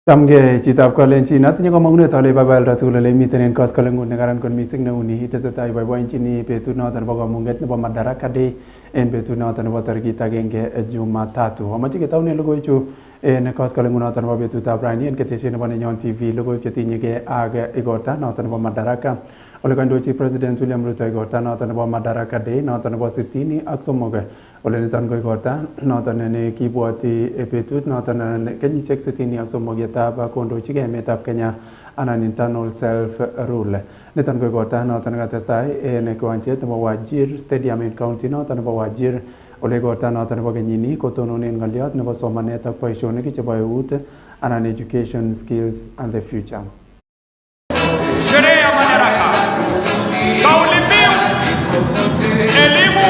Chamge chitab kalenjin atinye kamang'unet ale babalda tugul ole miten en koskoleng'ut nekaran kot mising neuni itesetai boiboenchini betut noton nebo kamung'et nebo Madaraka Day en betut noton nebo tarikit 1 Jumatatu. Amache ketaunen logoichu en koskoleng'ut noton nebo betutab rani en ketesiet nebo Nenyon Tv logoiwek chetinyegei ak igorta noton nebo Madaraka ole kandochi President William Ruto igorta noton nebo Madaraka Day noton nebo 63 ole niton ko igorta noton ne kibwoti betut noton kenyisiek 63 yetab kondochige emetab Kenya anan internal self rule. Niton ko igorta noton nekatestai en kiwanjet nebo Wajir Stadium en county noton nebo Wajir ole igorta noton nebo kenyini kotononen ng'olyot nebo somanet ak boisionik chebo eut anan education skills and the future. Sherehe ya Madaraka, kauli mbiu, elimu,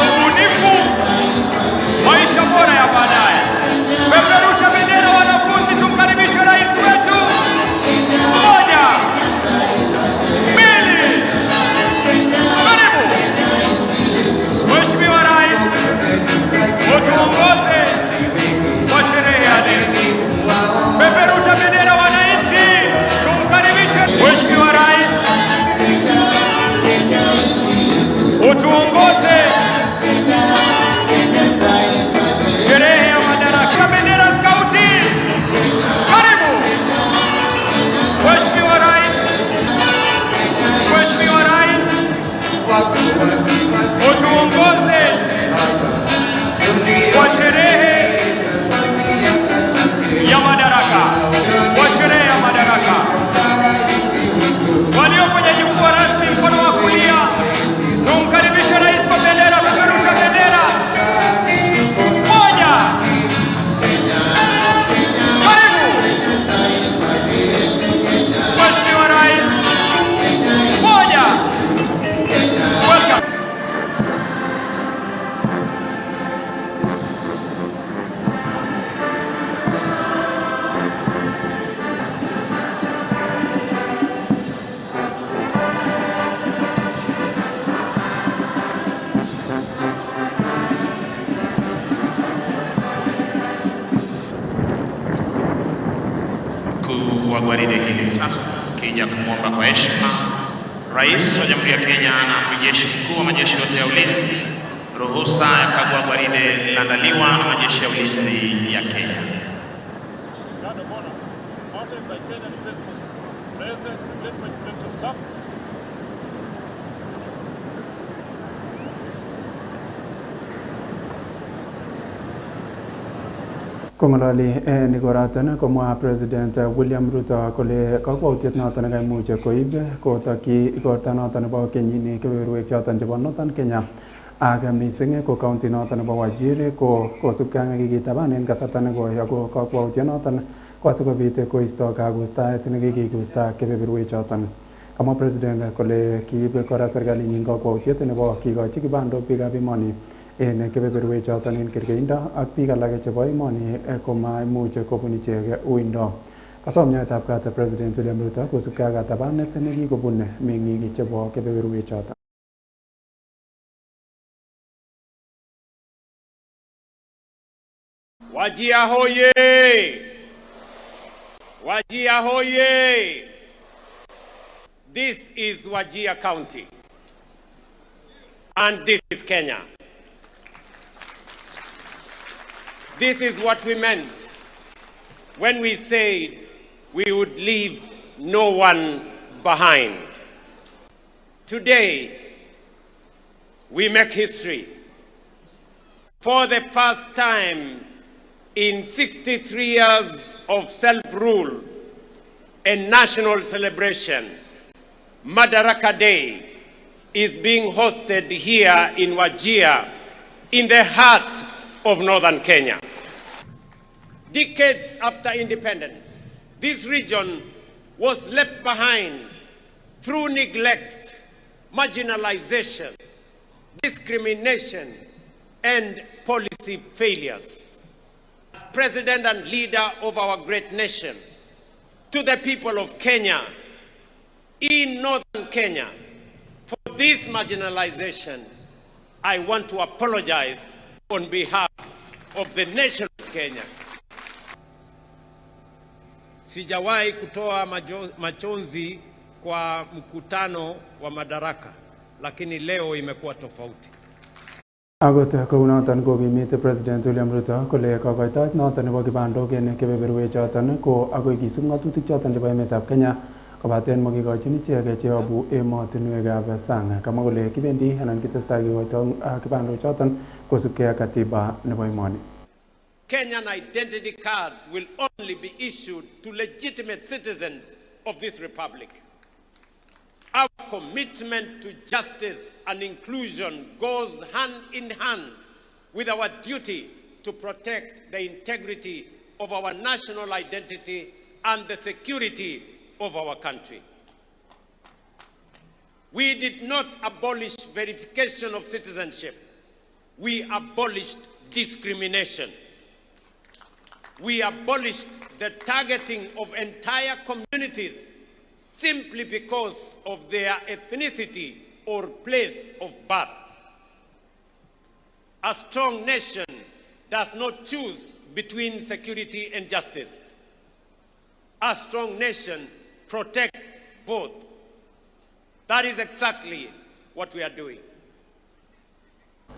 ubunifu, maisha bora ya baadaye. Peperusha bendera wanafunzi, tumkaribishe rais wetu. 1, 2, karibu. Mheshimiwa Rais, utuongoze kwa sherehe ya leo. Peperusha bendera wananchi, tumkaribishe Mheshimiwa Rais, utuongoze sherehe ya Madaraka. Bendera skauti, karibu. Mheshimiwa Rais, Mheshimiwa Rais, utuongoze kwa sherehe ya Madaraka, kwa sherehe ya Madaraka. Walio kwenye jukwaa rasmi, mkono wa kulia, tumkaribishe rais kwa bendera. Peperusha bendera. 1, karibu. Mheshimiwa Rais, 1, welcome. Mkuu wa gwaride hili sasa kija kumwomba kwa heshima Rais wa Jamhuri ya Kenya na Amiri Jeshi Mkuu wa majeshi yote ya ulinzi ruhusa ya kagua gwaride lililoandaliwa na majeshi ya ulinzi ya Kenya. Kong'ololi en igoratan komwa President William Ruto kole kakwautiet noton nekaimuch koib kotokyi igorta noton nebo kenyini kebeberwek choton chebo Northern Kenya ak mising ko county noton nebo Wajir ko kosubkei ak nekikitaban en kasarta nekoi ako kakwautiet noton ko asikobit koisto kagustaet nekikigusta kebeberwek choton. Kamwa President kole kiib kora serkalinyin kakwautiet nebo kikochi kibandok biikab emoni en kebeberwek choton en kergeindo ak biik alak chebo emoni komaimuch kobun ichek uindo. Kasom nyoetab kat President William Ruto kosubkei ak katabanet nekikobun meng'ik chebo kebeberwek choton. Wajia hoye! Wajia hoye! This is Wajir County. And this is Kenya. This is what we meant when we said we would leave no one behind. Today, we make history. For the first time in 63 years of self-rule and national celebration, Madaraka Day is being hosted here in Wajir, in the heart of northern Kenya. Decades after independence, this region was left behind through neglect, marginalization, discrimination, and policy failures. As President and leader of our great nation, to the people of Kenya, in northern Kenya, for this marginalization, I want to apologize on behalf of the nation of Kenya. sijawahi kutoa machozi kwa mkutano wa madaraka, lakini leo imekuwa tofauti. Agot kounoton kokimite President William Ruto kole kokoitoet noton nebo kibandok en kebeberwek choton ko agoi kisub ng'atutik choton chebo emetab Kenya kobaten makikochin ichek cheyobu emotinwekab sang. Kamwa kole kibendi anan kitestai kikoito kibandok choton kosubkei ak katiba nebo emoni. Kenyan identity cards will only be issued to legitimate citizens of this republic. Our commitment to justice and inclusion goes hand in hand with our duty to protect the integrity of our national identity and the security of our country. We did not abolish verification of citizenship. We abolished discrimination. We abolished the targeting of entire communities simply because of their ethnicity or place of birth. A strong nation does not choose between security and justice. A strong nation protects both. That is exactly what we are doing.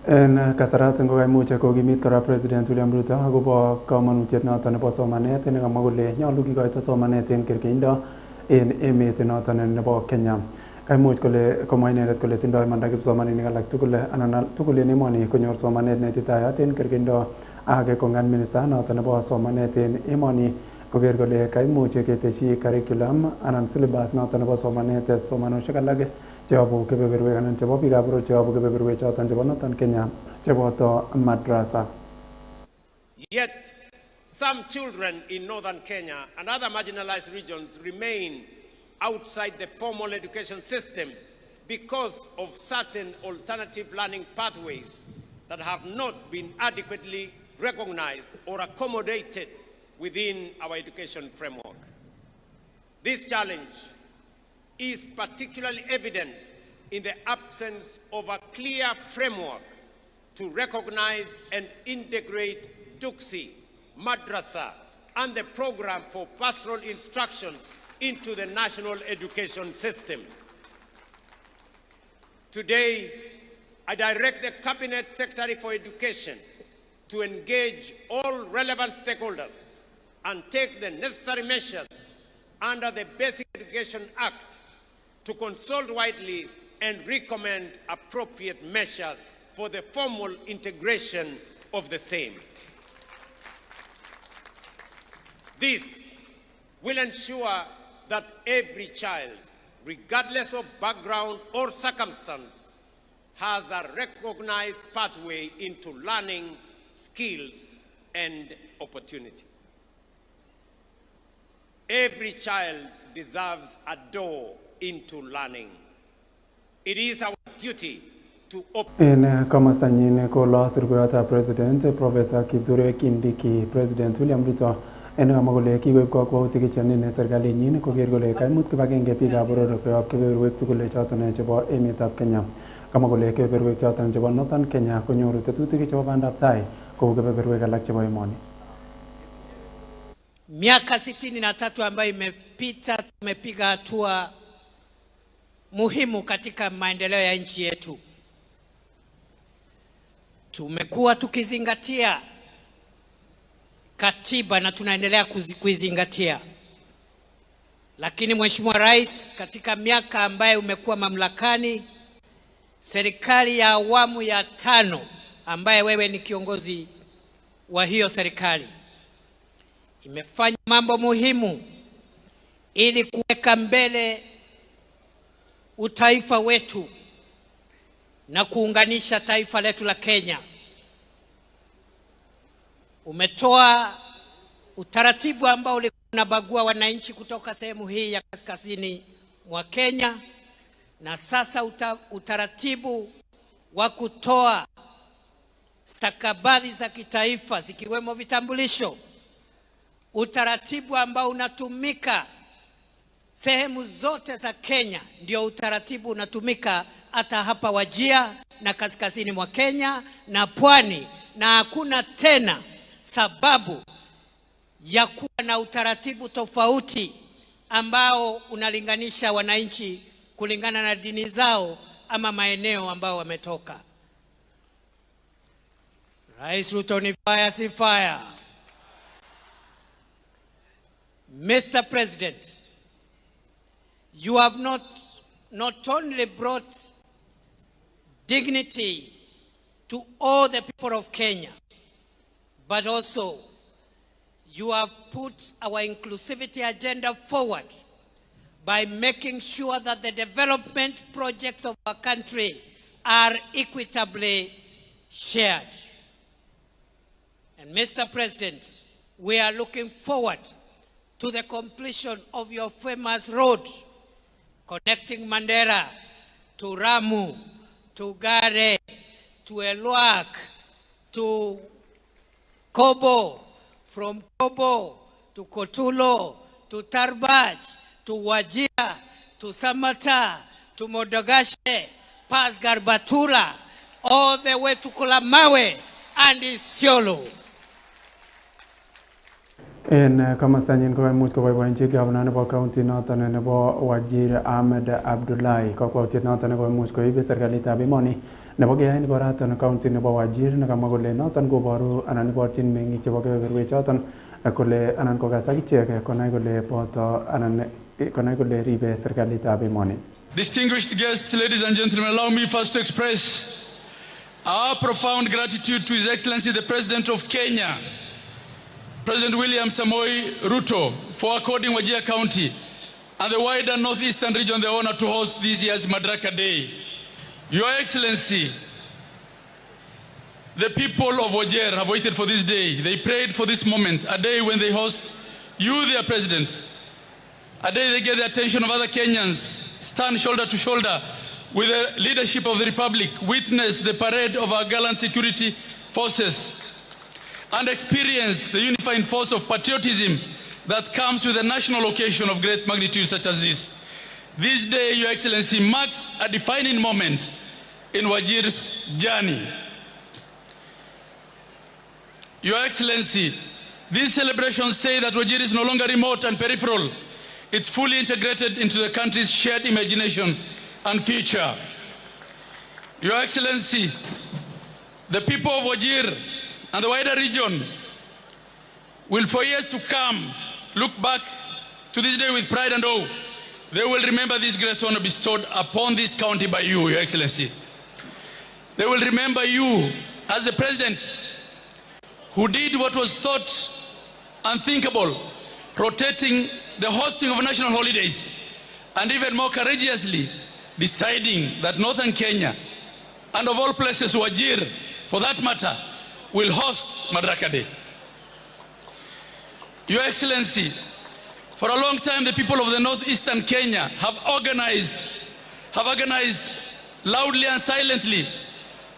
En kasaratan kokaimuch kokimit kora President William Ruto akobo kamanutiet noton nebo somanet nekamwa kole nyolu kikoito somanet en kerkeindo en emet noton nebo Kenya. Kaimuch kole komwa inendet kole tindoi imanda kipsomaninik alak tugul anan tugul en emoni konyor somanet neititayat en kerkeindo ak kongan minister noton nebo somanet en emoni koker kole kaimuch keteshi curriculum anan syllabus noton nebo somanet somanosiek alak cheyobu kebeberwek anan chebo biikab boror cheyobu kebeberwek choton chebo Northern Kenya cheboto madrasa. Yet some children in Northern Kenya and other marginalized regions remain outside the formal education system because of certain alternative learning pathways that have not been adequately recognized or accommodated within our education framework. This challenge is particularly evident in the absence of a clear framework to recognize and integrate Duksi, Madrasa, and the program for pastoral instructions into the national education system. Today, I direct the Cabinet Secretary for Education to engage all relevant stakeholders and take the necessary measures under the Basic Education Act to consult widely and recommend appropriate measures for the formal integration of the same. This will ensure that every child, regardless of background or circumstance, has a recognized pathway into learning, skills, and opportunity. Every child deserves a door into learning. It is our duty to open. En komostanyin ko losirgoyotab President Professor Kithure Kindiki President William Ruto en kamwa kole kikoib kakwautik chemine serkalinyin koker kole kaimut kibagenge biikab boror koyob kebeberwek tugul choton chebo emetab Kenya. Kamwa kole kebeberwek choton chebo Northern Kenya konyoru tetutik chebo bandab tai kou kebeberwek alak chebo emoni. Miaka 63 ambayo imepita tumepiga hatua muhimu katika maendeleo ya nchi yetu. Tumekuwa tukizingatia katiba na tunaendelea kuizingatia. Lakini Mheshimiwa Rais, katika miaka ambayo umekuwa mamlakani, serikali ya awamu ya 5 ambaye wewe ni kiongozi wa hiyo serikali imefanya mambo muhimu ili kuweka mbele utaifa wetu na kuunganisha taifa letu la Kenya. Umetoa utaratibu ambao ulikuwa unabagua wananchi kutoka sehemu hii ya kaskazini mwa Kenya, na sasa utaratibu wa kutoa stakabadhi za kitaifa zikiwemo vitambulisho, utaratibu ambao unatumika sehemu zote za Kenya, ndio utaratibu unatumika hata hapa Wajir na kaskazini mwa Kenya na pwani, na hakuna tena sababu ya kuwa na utaratibu tofauti ambao unalinganisha wananchi kulingana na dini zao ama maeneo ambao wametoka. Rais Ruto ni fire si fire. Mr. President, you have not only brought dignity to all the people of Kenya, but also you have put our inclusivity agenda forward by making sure that the development projects of our country are equitably shared. And Mr. President, we are looking forward to the completion of your famous road connecting Mandera to Ramu, to Gare, to Elwak, to Kobo, from Kobo to Kotulo, to Tarbaj, to Wajir, to Samata, to Modogashe, past Garbatula, all the way to Kulamawe and Isiolo. En kamastanyin ko much ko boiboenchi gavana nebo county noton nebo Wajir Ahmed Abdullahi kokwoutiet noton ko much ko ibe serikalitab emoni nebo keyai nebo raton county nebo Wajir nekamwa kole noton koboru anan iborchin meng'ik chebo kebeberwek choton kole anan kokas akichek konai kole boto anan konai kole ribe serikalitab emoni. Distinguished guests, ladies and gentlemen, allow me first to express our profound gratitude to His Excellency the President of Kenya, President William Samoei Ruto, for according Wajir County and the wider northeastern region the honor to host this year's Madaraka Day. Your Excellency, the people of Wajir have waited for this day. They prayed for this moment, a day when they host you, their President, a day they get the attention of other Kenyans, stand shoulder to shoulder with the leadership of the Republic, witness the parade of our gallant security forces, and experience the unifying force of patriotism that comes with a national occasion of great magnitude such as this. This day, Your Excellency, marks a defining moment in Wajir's journey. Your Excellency, these celebrations say that Wajir is no longer remote and peripheral. It's fully integrated into the country's shared imagination and future. Your Excellency, the people of Wajir and the wider region will for years to come look back to this day with pride and awe. They will remember this great honor bestowed upon this county by you, Your Excellency. They will remember you as the President who did what was thought unthinkable, rotating the hosting of national holidays, and even more courageously deciding that Northern Kenya, and of all places Wajir, for that matter, will host Madaraka Day. Your Excellency, for a long time the people of the northeastern Kenya have organized loudly and silently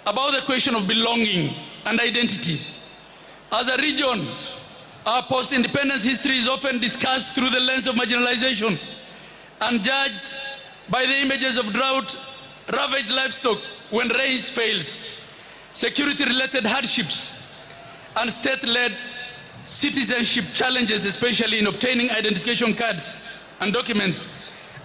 about the question of belonging and identity. As a region, our post-independence history is often discussed through the lens of marginalization and judged by the images of drought, ravaged livestock when rains fails, security-related hardships, and state-led citizenship challenges, especially in obtaining identification cards and documents,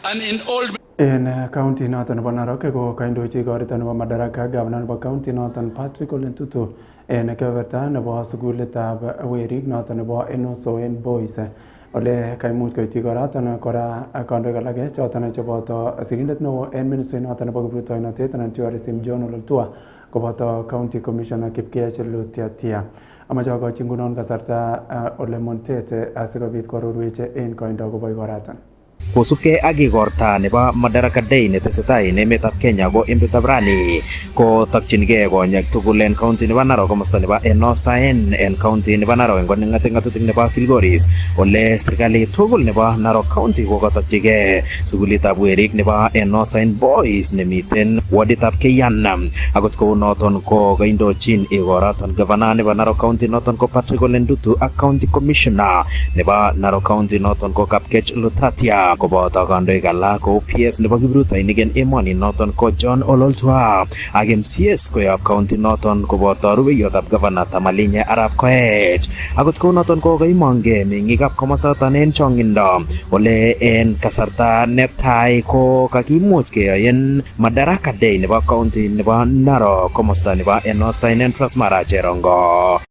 and in all. En county noton nebo Narok ko kaindochi igorito nebo Madaraka gavana nebo county noton Patrick Ole Ntutu en kebeberta nebo sukulitab werik noton nebo Enosoen Boys ole kaimuch koityi igoratono kora kandoik alak choton cheboto sirindet neo en ministry noton nebo kiprutoinotet anan tourism John Ololtua koboto county commissioner Kipkech Lutiatia. Amache akochi ngunon kasarta Ole Montete asikobit kwarorwech en koindo kobo igoratan. Kosubkei ak igorta nebo Madaraka Day netesetai en emetab Kenya ko emetab rani ko takchinigei konyek tugul en county nebo Narok komosta nebo Enosaen en county nebo Narok en koning'ate ng'atutik nebo Kilgoris ole serikali tugul nebo Narok county ko katokchigei sukulitab werik nebo Enosaen Boys nemiten waditab Keyan. Akot kou noton ko kaindochin igoroton governor nebo Narok County noton ko Patrick Ole Ndutu ak County Commissioner nebo Narok County noton ko Kapkech Lutatia koboto kandoik alak kou PS nebo kiprutoinik en emoni noton ko John Ololtua ak MCS koyob county noton koboto rubeiyotab governor Tamalinye Arap Koech. Akot kou noton ko kaimong'e meng'ikab komosoton en chong'indo ole en kasarta netai ko kakimuch keyoen Madaraka Day nebo county nebo Narok komosta nebo Enosainen en Transmara Cherongo.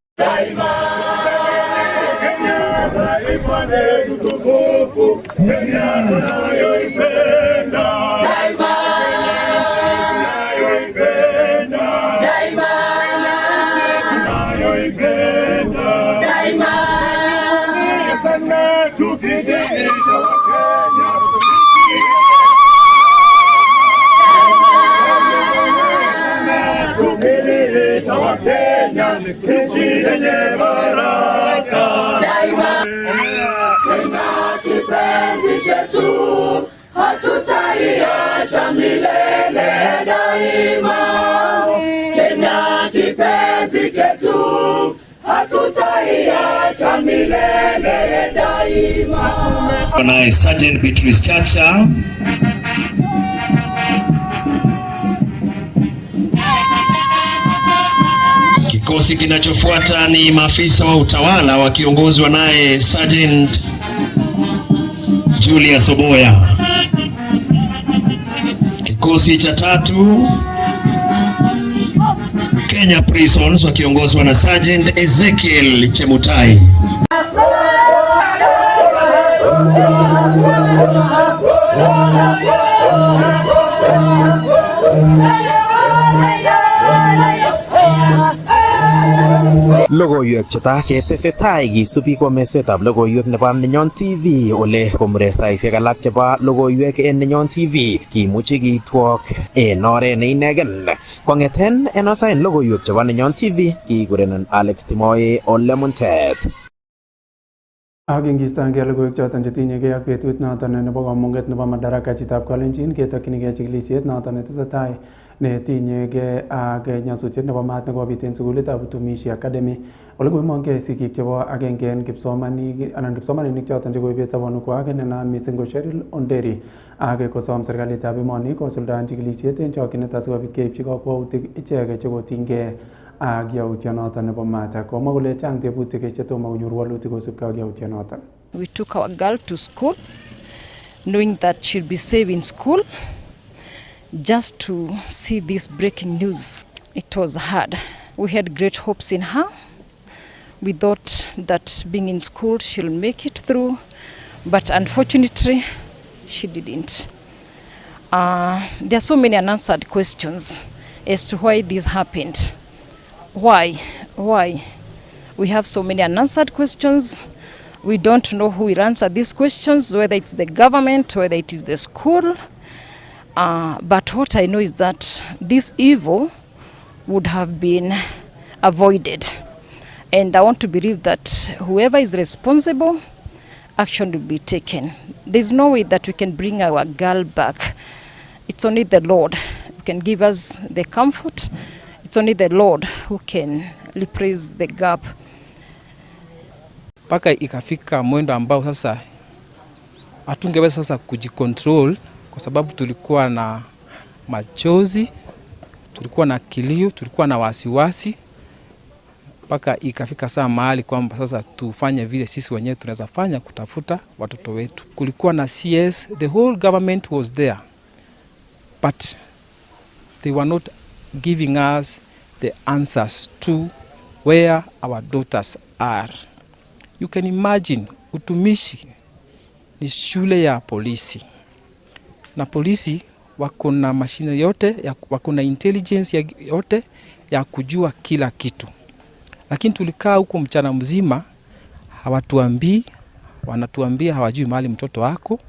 Hatutaiacha milele daima. Kenya kipenzi chetu, hatutaiacha milele daima. Naye Sergeant Beatrice Chacha. Kikosi kinachofuata ni maafisa wa utawala wakiongozwa naye Sergeant Julius Oboya. Kikosi cha tatu Kenya Prisons wakiongozwa na Sergeant Ezekiel Chemutai. Logoiwek cheta ketesetai kisubi ko mesetab logoiwek nebo Nenyon TV ole komure saisiek alak chebo logoiwek en Nenyon TV kimuchi kitwok en oret ne inegen. Kong'eten Enosainen logoiwek chebo Nenyon TV kikurenen Alex Timoe Ole Muntet. Ak ingistange logoiwek choton chetinyegei ak betut noton nebo kamung'et nebo Madaraka chitab Kalenjin ketokyinigei chikilisiet noton netesetai netinyegei ak nyasutiet nebo maat nekobit en sukulitab Utumishi Academy ole koimong'ei sigik chebo agenge en kipsomaninik choton chekoibet sobonukwak nenaat missing ko Cheryl Onderi ak kosom serikalitab emoni kosuldaen chikilisiet en chokyinet asikobit keipchi kakwautik icheket chekotinygei ak yautyonoton nebo maat. Komwa kole chang tebutik chetomo konyor walutik kosubkei ak yautyonoton. We took our girl to school knowing that she'll be safe in school. Just to see this breaking news, it was hard. We had great hopes in her. We thought that being in school, she'll make it through, but unfortunately, she didn't. There are so many unanswered questions as to why this happened. Why? We have so many unanswered questions. We don't know who will answer these questions, whether it's the government, whether it is the school. But what I know is that this evil would have been avoided. And I want to believe that whoever is responsible, action will be taken. There's no way that we can bring our girl back. It's only the Lord who can give us the comfort. It's only the Lord who can replace the gap. Paka ikafika mwendo ambao sasa hatungeweza sasa kujikontrol kwa sababu tulikuwa na machozi, tulikuwa na kilio, tulikuwa na wasiwasi. Paka ikafika saa mahali kwamba sasa tufanye vile sisi wenyewe tunaweza fanya kutafuta watoto wetu. Kulikuwa na CS, the whole government was there. But they were not giving us the answers to where our daughters are. You can imagine, Utumishi ni shule ya polisi. Na polisi wako na mashine yote, wako na intelligence yote ya kujua kila kitu. Lakini tulikaa huko mchana mzima, hawatuambii, wanatuambia hawajui mahali mtoto wako.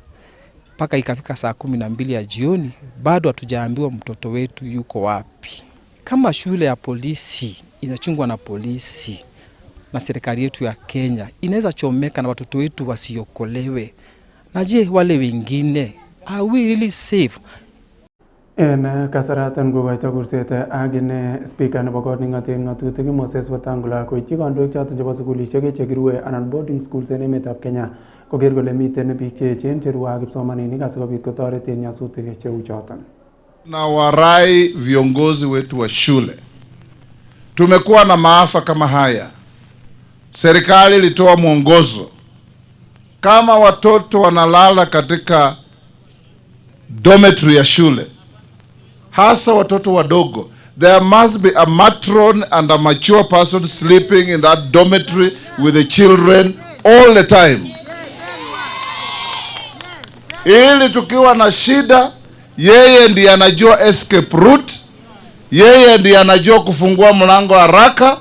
Paka ikafika saa 12 ya jioni, bado hatujaambiwa mtoto wetu yuko wapi. Kama shule ya polisi inachungwa na polisi na serikali yetu ya Kenya, inaweza chomeka na watoto wetu wasiokolewe. Na je, wale wengine, are we really safe? En kasaratan kokoito kurset agine speaker nebo kot nengoten ngatutik Moses Wetangula koityi kandoik choton chebo sukulishek chekirue anan boarding schools en emetab Kenya koker kole miten biik che echen cherue ak kipsomaninik asikobit kotoret en nyasutik cheu choton. Na warai viongozi wetu wa shule, tumekuwa na maafa kama haya. Serikali ilitoa mwongozo, kama watoto wanalala katika dormitory ya shule, hasa watoto wadogo, there must be a matron and a mature person sleeping in that dormitory with the children all the time. Ili tukiwa na shida, yeye ndiye anajua escape route, yeye ndiye anajua kufungua mlango haraka,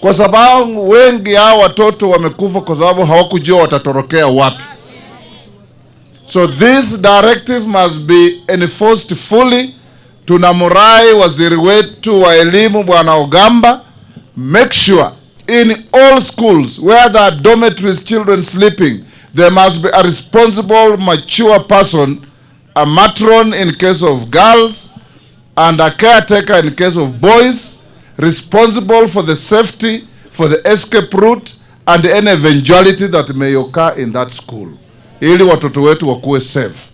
kwa sababu wengi hao watoto wamekufa kwa sababu hawakujua watatorokea wapi. So this directive must be enforced fully. Tunamurai waziri wetu wa elimu Bwana Ogamba, make sure in all schools where there are dormitories, children sleeping, there must be a responsible, mature person, a matron in case of girls, and a caretaker in case of boys, responsible for the safety, for the escape route, and any eventuality that may occur in that school, ili watoto wetu wakuwe safe.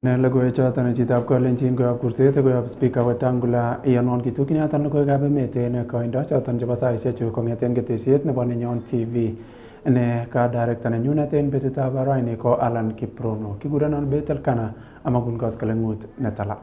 Logoiwek choton chitab kolenjin koyob kurset koyob speaker Wetangula iyanwan kitukiniatan logoiwekab emet en koindo choton chebo saisiechu kong'eten ketesiet nebo Nenyon TV ne ka director nenyunet en betutab raini ko Alan Kiprono. Kikurenon Bethel Kana amakun koskoleng'ut netala.